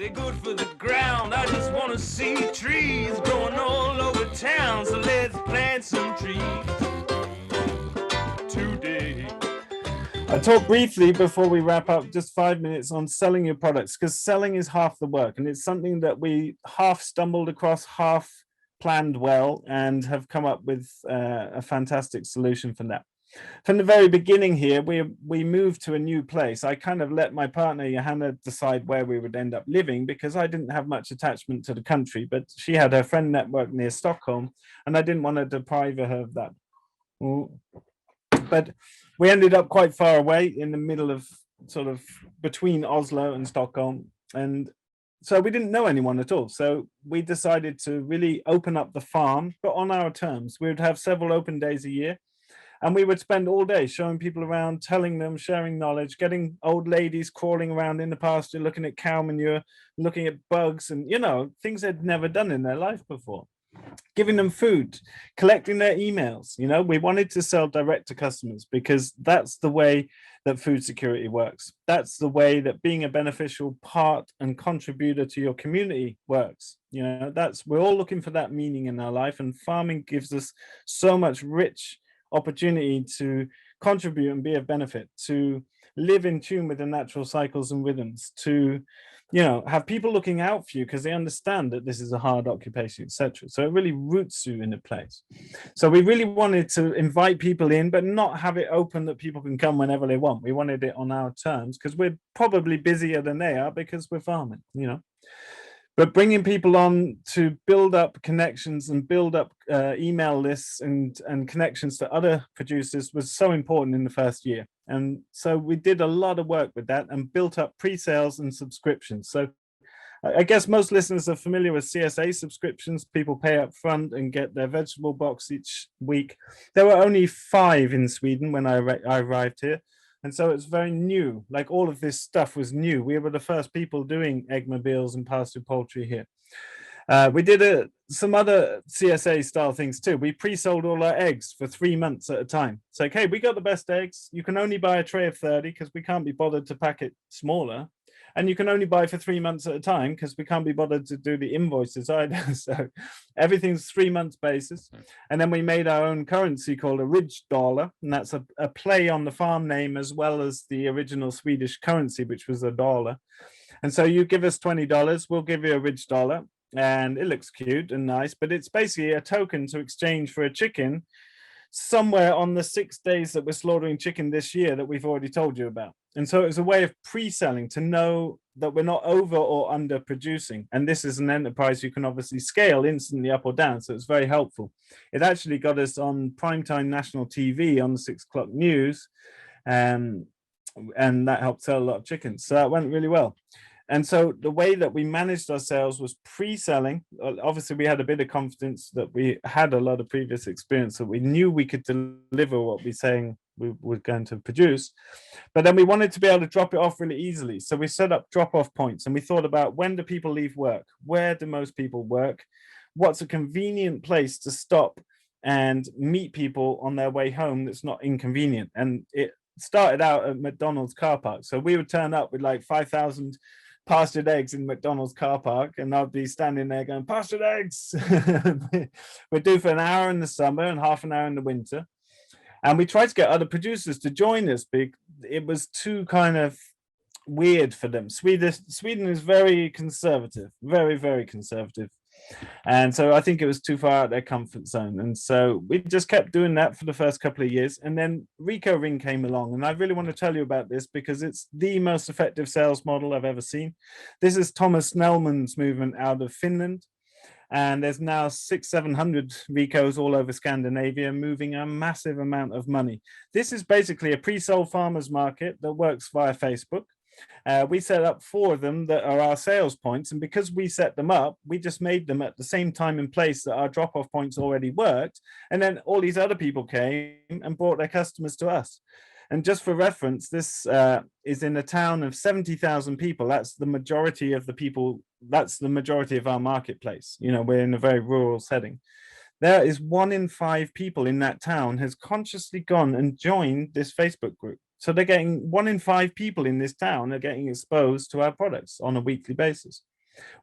They're good for the ground. I just want to see trees growing all over town. So let's plant some trees today. I talked briefly before we wrap up, just 5 minutes on selling your products, because selling is half the work, and it's something that we half stumbled across, half planned well, and have come up with a fantastic solution for that. From the very beginning here, we moved to a new place. I kind of let my partner Johanna decide where we would end up living, because I didn't have much attachment to the country, but she had her friend network near Stockholm, and I didn't want to deprive her of that. But we ended up quite far away in the middle of sort of between Oslo and Stockholm. And so we didn't know anyone at all. So we decided to really open up the farm, but on our terms. We would have several open days a year. And we would spend all day showing people around, telling them, sharing knowledge, getting old ladies crawling around in the pasture, looking at cow manure, looking at bugs and, you know, things they'd never done in their life before. Giving them food, collecting their emails. You know, we wanted to sell direct to customers, because that's the way that food security works. That's the way that being a beneficial part and contributor to your community works. You know, we're all looking for that meaning in our life, and farming gives us so much rich opportunity to contribute and be of benefit, to live in tune with the natural cycles and rhythms, to, you know, have people looking out for you because they understand that this is a hard occupation, etc. So it really roots you in a place. So we really wanted to invite people in, but not have it open that people can come whenever they want. We wanted it on our terms, because we're probably busier than they are because we're farming, you know. But bringing people on to build up connections and build up email lists and connections to other producers was so important in the first year. And so we did a lot of work with that and built up pre-sales and subscriptions. So I guess most listeners are familiar with CSA subscriptions. People pay up front and get their vegetable box each week. There were only 5 in Sweden when I arrived here. And so it's very new. Like, all of this stuff was new. We were the first people doing eggmobiles and pasture poultry here. We did some other CSA style things too. We pre-sold all our eggs for 3 months at a time. It's like, hey, we got the best eggs. You can only buy a tray of 30 because we can't be bothered to pack it smaller. And you can only buy for 3 months at a time because we can't be bothered to do the invoices either. So everything's 3 months basis. And then we made our own currency called a Ridgedale, and that's a play on the farm name as well as the original Swedish currency, which was a dollar. And so you give us $20, we'll give you a Ridgedale, and it looks cute and nice, but it's basically a token to exchange for a chicken somewhere on the 6 days that we're slaughtering chicken this year that we've already told you about. And so it was a way of pre-selling to know that we're not over or under producing. And this is an enterprise you can obviously scale instantly up or down. So it's very helpful. It actually got us on primetime national TV on the 6 o'clock news. And that helped sell a lot of chickens. So that went really well. And so the way that we managed our sales was pre-selling. Obviously, we had a bit of confidence that we had a lot of previous experience, so we knew we could deliver what we're saying we were going to produce. But then we wanted to be able to drop it off really easily. So we set up drop-off points, and we thought about, when do people leave work? Where do most people work? What's a convenient place to stop and meet people on their way home that's not inconvenient? And it started out at McDonald's car park. So we would turn up with like 5,000 pastured eggs in McDonald's car park, and I'd be standing there going, pastured eggs. We'd do for an hour in the summer and half an hour in the winter. And we tried to get other producers to join us, but it was too kind of weird for them. Sweden is very conservative, very, very conservative. And so I think it was too far out their comfort zone. And so we just kept doing that for the first couple of years. And then Rico Ring came along. And I really want to tell you about this because it's the most effective sales model I've ever seen. This is Thomas Snellman's movement out of Finland. And there's now 600-700 Ricos all over Scandinavia moving a massive amount of money. This is basically a pre-sold farmers market that works via Facebook. We set up 4 of them that are our sales points, and because we set them up, we just made them at the same time and place that our drop-off points already worked, and then all these other people came and brought their customers to us. And just for reference, this is in a town of 70,000 people. That's the majority of the people, that's the majority of our marketplace. You know, we're in a very rural setting. There is 1 in 5 people in that town has consciously gone and joined this Facebook group. So they're getting 1 in 5 people in this town are getting exposed to our products on a weekly basis.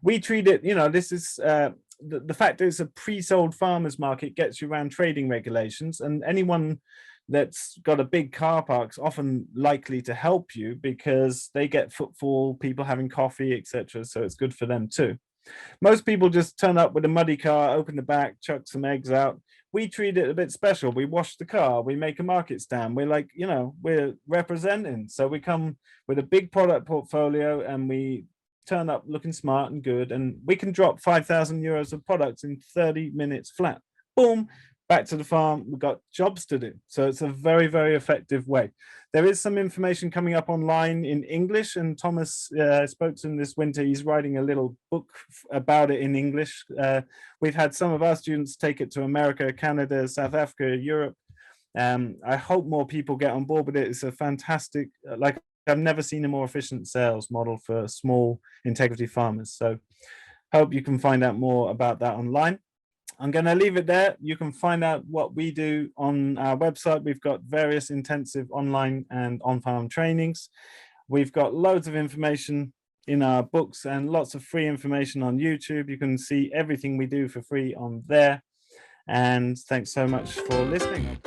We treat it, this is the fact that it's a pre-sold farmers market gets you around trading regulations, and anyone that's got a big car park's often likely to help you because they get footfall, people having coffee, etc. So it's good for them too. Most people just turn up with a muddy car, open the back, chuck some eggs out. We treat it a bit special. We wash the car, we make a market stand. We're like, we're representing. So we come with a big product portfolio and we turn up looking smart and good. And we can drop 5,000 euros of products in 30 minutes flat. Boom, back to the farm. We've got jobs to do. So it's a very, very effective way. There is some information coming up online in English, and Thomas spoke to him this winter. He's writing a little book about it in English. We've had some of our students take it to America, Canada, South Africa, Europe. I hope more people get on board with it. It's a fantastic, I've never seen a more efficient sales model for small integrity farmers. So hope you can find out more about that online. I'm going to leave it there. You can find out what we do on our website. We've got various intensive online and on-farm trainings. We've got loads of information in our books and lots of free information on YouTube. You can see everything we do for free on there. And thanks so much for listening.